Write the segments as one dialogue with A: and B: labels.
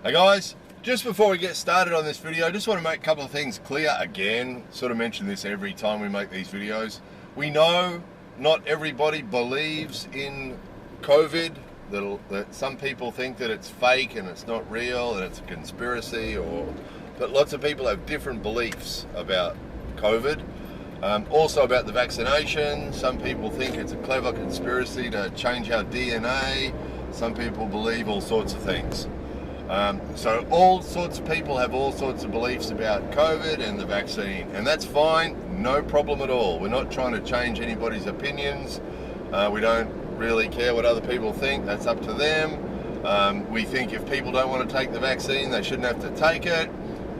A: Hey guys, just before we get started on this video, I just want to make a couple of things clear again. Sort of mention this every time we make these videos. We know not everybody believes in COVID, that some people think that it's fake and it's not real and it's a conspiracy, but lots of people have different beliefs about COVID. Also about the vaccination, some people think it's a clever conspiracy to change our DNA. Some people believe all sorts of things. So all sorts of people have all sorts of beliefs about COVID and the vaccine, and that's fine, no problem at all. We're not trying to change anybody's opinions. We don't really care what other people think, that's up to them. We think if people don't want to take the vaccine, they shouldn't have to take it.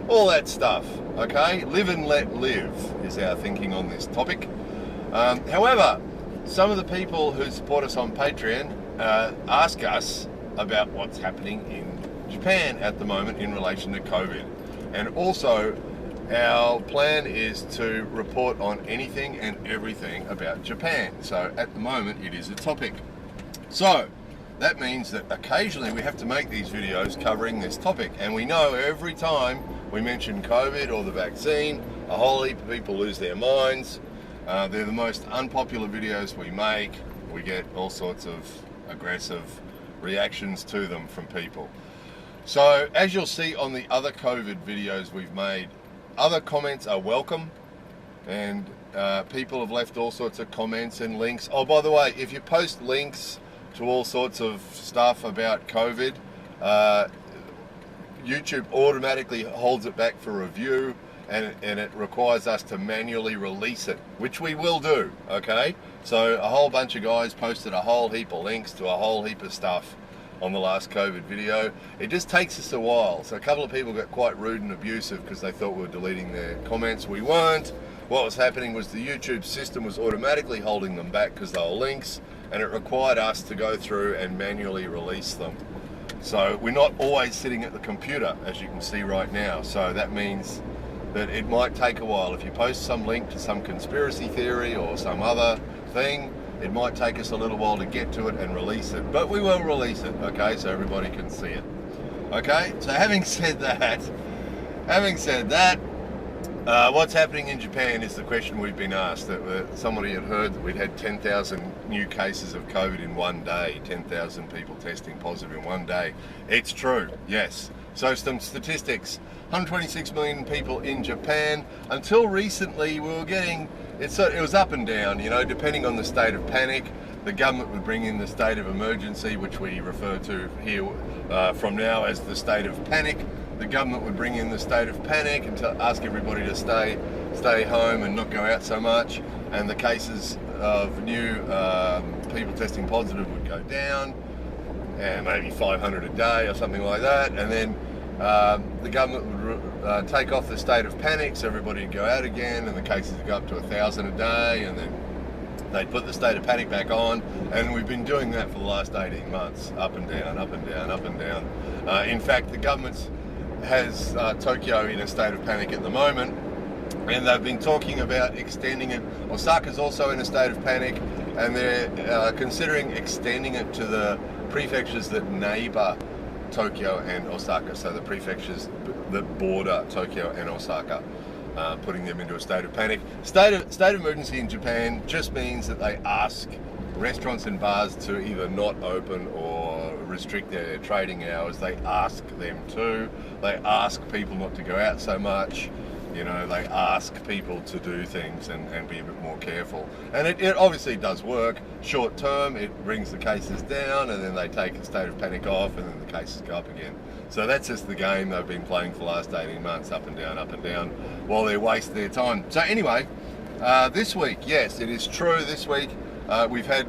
A: All that stuff, okay? Live and let live is our thinking on this topic. However, some of the people who support us on Patreon ask us about what's happening in Japan at the moment in relation to COVID. And also, our plan is to report on anything and everything about Japan. So at the moment, it is a topic. So that means that occasionally we have to make these videos covering this topic. And we know every time we mention COVID or the vaccine, a whole heap of people lose their minds. They're the most unpopular videos we make. We get all sorts of aggressive reactions to them from people. So as you'll see on the other COVID videos we've made, other comments are welcome, and people have left all sorts of comments and links. Oh, by the way, if you post links to all sorts of stuff about COVID, YouTube automatically holds it back for review, and it requires us to manually release it, which we will do, okay? So a whole bunch of guys posted a whole heap of links to a whole heap of stuff on the last COVID video. It just takes us a while. So a couple of people got quite rude and abusive because they thought we were deleting their comments. We weren't. What was happening was the YouTube system was automatically holding them back because they were links, and it required us to go through and manually release them. So we're not always sitting at the computer, as you can see right now. So that means that it might take a while. If you post some link to some conspiracy theory or some other thing, it might take us a little while to get to it and release it, but we will release it, okay, so everybody can see it. Okay, so having said that, what's happening in Japan is the question we've been asked. That somebody had heard that we'd had 10,000 new cases of COVID in one day, 10,000 people testing positive in one day. It's true, yes. So some statistics, 126 million people in Japan. Until recently, we were getting, it was up and down, you know, depending on the state of panic. The government would bring in the state of emergency, which we refer to here from now as the state of panic. The government would bring in the state of panic and ask everybody to stay home and not go out so much. And the cases of new people testing positive would go down, and maybe 500 a day or something like that. And then the government would take off the state of panic, so everybody would go out again, and the cases would go up to 1,000 a day, and then they'd put the state of panic back on. And we've been doing that for the last 18 months, up and down, up and down, up and down. In fact, the government has Tokyo in a state of panic at the moment, and they've been talking about extending it. Osaka's also in a state of panic, and they're considering extending it to the prefectures that neighbour Tokyo and Osaka, so the prefectures that border Tokyo and Osaka, putting them into a state of panic. State of emergency in Japan just means that they ask restaurants and bars to either not open or restrict their trading hours. They ask them to. They ask people not to go out so much. You know, they ask people to do things and be a bit more careful. And it obviously does work. Short term, it brings the cases down, and then they take a state of panic off, and then the cases go up again. So that's just the game they've been playing for the last 18 months, up and down, while they're wasting their time. So anyway, this week, yes, it is true. This week, we've had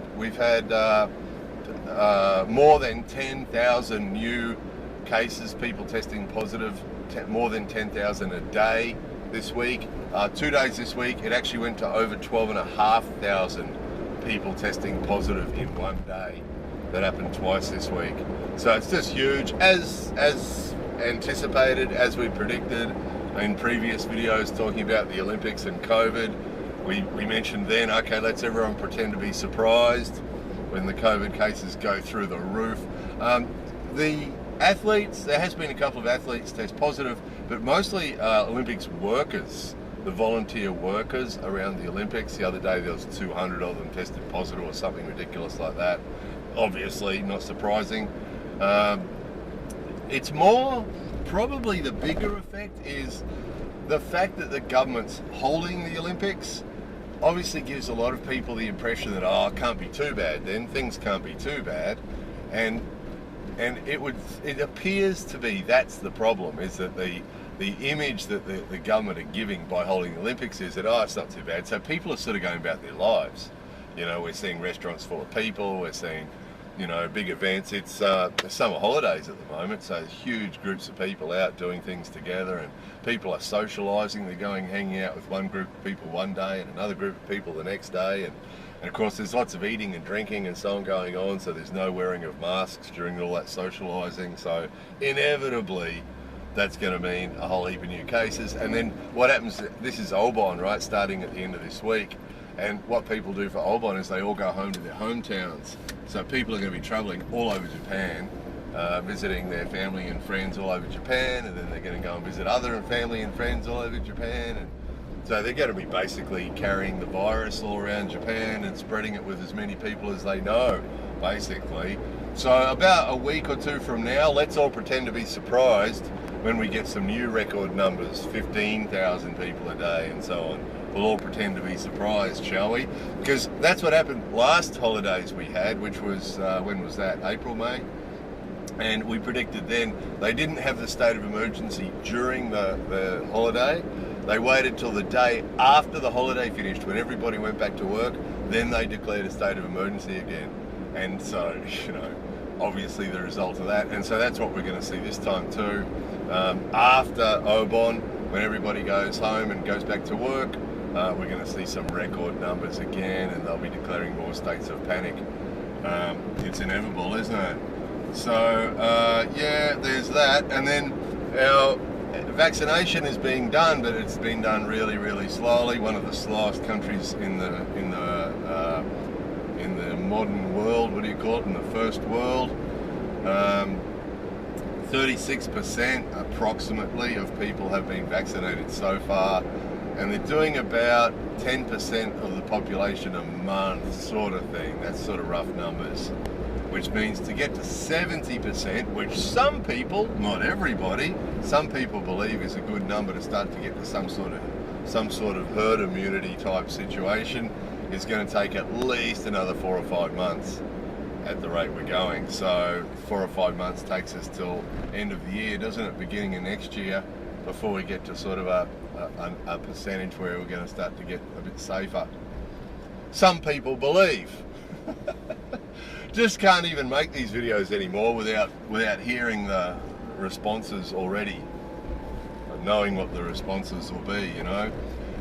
A: more than 10,000 new cases, people testing positive, more than 10,000 a day this week. 2 days this week, it actually went to over 12,500 people testing positive in one day. That happened twice this week. So it's just huge, as anticipated, as we predicted in previous videos talking about the Olympics and COVID. We mentioned then, okay, let's everyone pretend to be surprised when the COVID cases go through the roof. The Athletes, there has been a couple of athletes test positive, but mostly Olympics workers, the volunteer workers around the Olympics. The other day there was 200 of them tested positive or something ridiculous like that. Obviously, not surprising. It's more, probably the bigger effect is the fact that the government's holding the Olympics obviously gives a lot of people the impression that, oh, it can't be too bad then, things can't be too bad. And it appears to be that's the problem, is that the image that the government are giving by holding the Olympics is that, oh, it's not too bad. So people are sort of going about their lives. You know, we're seeing restaurants full of people, we're seeing, you know, big events. It's summer holidays at the moment, so huge groups of people out doing things together, and people are socialising. They're going hanging out with one group of people one day and another group of people the next day, and of course there's lots of eating and drinking and so on going on, so there's no wearing of masks during all that socialising. So inevitably that's going to mean a whole heap of new cases. And then what happens, this is Obon, right, starting at the end of this week, and what people do for Obon is they all go home to their hometowns. So people are going to be travelling all over Japan, visiting their family and friends all over Japan, and then they're going to go and visit other family and friends all over Japan, and so they're going to be basically carrying the virus all around Japan and spreading it with as many people as they know, basically. So about a week or two from now, let's all pretend to be surprised when we get some new record numbers, 15,000 people a day and so on. We'll all pretend to be surprised, shall we? Because that's what happened last holidays we had, which was, when was that? April, May? And we predicted then they didn't have the state of emergency during the holiday. They waited till the day after the holiday finished, when everybody went back to work, then they declared a state of emergency again. And so, you know, obviously the result of that. And so that's what we're going to see this time too. After Obon, when everybody goes home and goes back to work, we're going to see some record numbers again, and they'll be declaring more states of panic. It's inevitable, isn't it? So, yeah, there's that. And then our vaccination is being done, but it's been done really, really slowly. One of the slowest countries in the modern world. What do you call it? In the first world. 36% approximately of people have been vaccinated so far, and they're doing about 10% of the population a month, sort of thing. That's sort of rough numbers, which means to get to 70%, which some people, not everybody, some people believe is a good number to start to get to some sort of herd immunity type situation, is going to take at least another 4 or 5 months at the rate we're going. So 4 or 5 months takes us till end of the year, doesn't it? Beginning of next year, before we get to sort of a percentage where we're going to start to get a bit safer. Some people believe. Just can't even make these videos anymore without hearing the responses already, knowing what the responses will be, you know.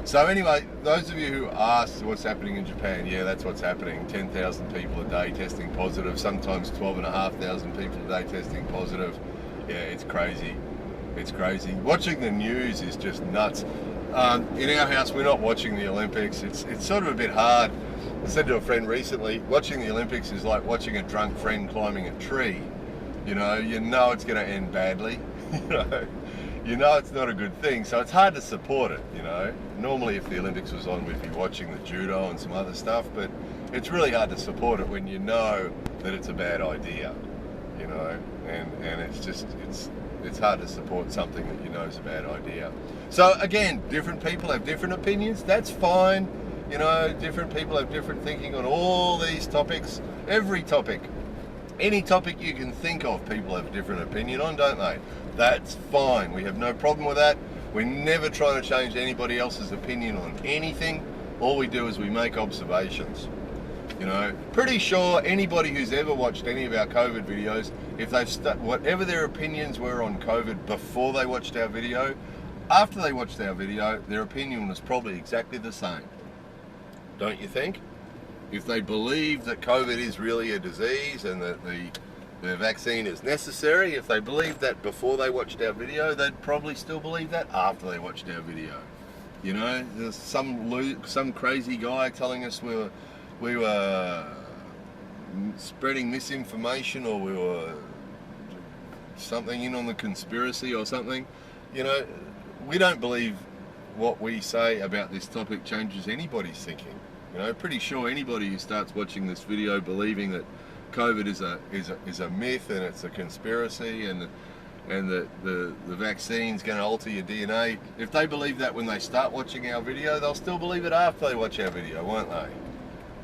A: So anyway, those of you who asked what's happening in Japan, yeah, that's what's happening. 10,000 people a day testing positive, sometimes 12,500 people a day testing positive. Yeah, it's crazy. It's crazy. Watching the news is just nuts. In our house, we're not watching the Olympics. It's sort of a bit hard. I said to a friend recently, watching the Olympics is like watching a drunk friend climbing a tree. You know it's going to end badly. You know it's not a good thing, so it's hard to support it, you know. Normally if the Olympics was on, we'd be watching the judo and some other stuff, but it's really hard to support it when you know that it's a bad idea, you know, and it's hard to support something that you know is a bad idea. So again, different people have different opinions, that's fine, you know, different people have different thinking on all these topics, every topic. Any topic you can think of, people have a different opinion on, don't they? That's fine. We have no problem with that. We're never trying to change anybody else's opinion on anything. All we do is we make observations. You know, pretty sure anybody who's ever watched any of our COVID videos, if they've whatever their opinions were on COVID before they watched our video, after they watched our video, their opinion was probably exactly the same. Don't you think? If they believe that COVID is really a disease and that the vaccine is necessary, if they believed that before they watched our video, they'd probably still believe that after they watched our video. You know, there's some crazy guy telling us we were spreading misinformation, or we were something in on the conspiracy or something. You know, we don't believe what we say about this topic changes anybody's thinking. You know, pretty sure anybody who starts watching this video believing that COVID is a myth and it's a conspiracy and that the vaccine's going to alter your DNA, if they believe that when they start watching our video, they'll still believe it after they watch our video, won't they?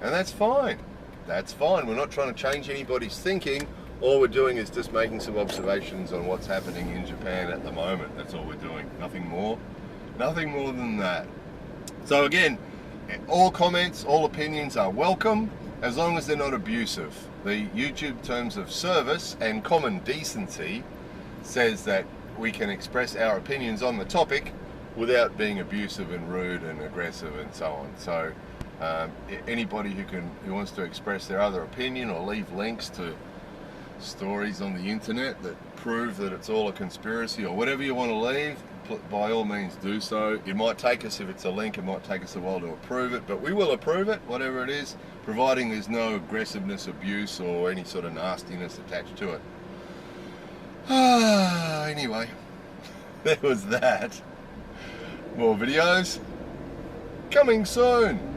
A: And that's fine. That's fine. We're not trying to change anybody's thinking. All we're doing is just making some observations on what's happening in Japan at the moment. That's all we're doing. Nothing more. Nothing more than that. So again, all comments, all opinions are welcome, as long as they're not abusive. The YouTube terms of service and common decency says that we can express our opinions on the topic without being abusive and rude and aggressive and so on. So anybody who wants to express their other opinion or leave links to stories on the internet that prove that it's all a conspiracy or whatever you want to leave, by all means do so. It might take us, if it's a link, it might take us a while to approve it, but we will approve it, whatever it is, providing there's no aggressiveness, abuse or any sort of nastiness attached to it. Anyway, there was that. More videos coming soon.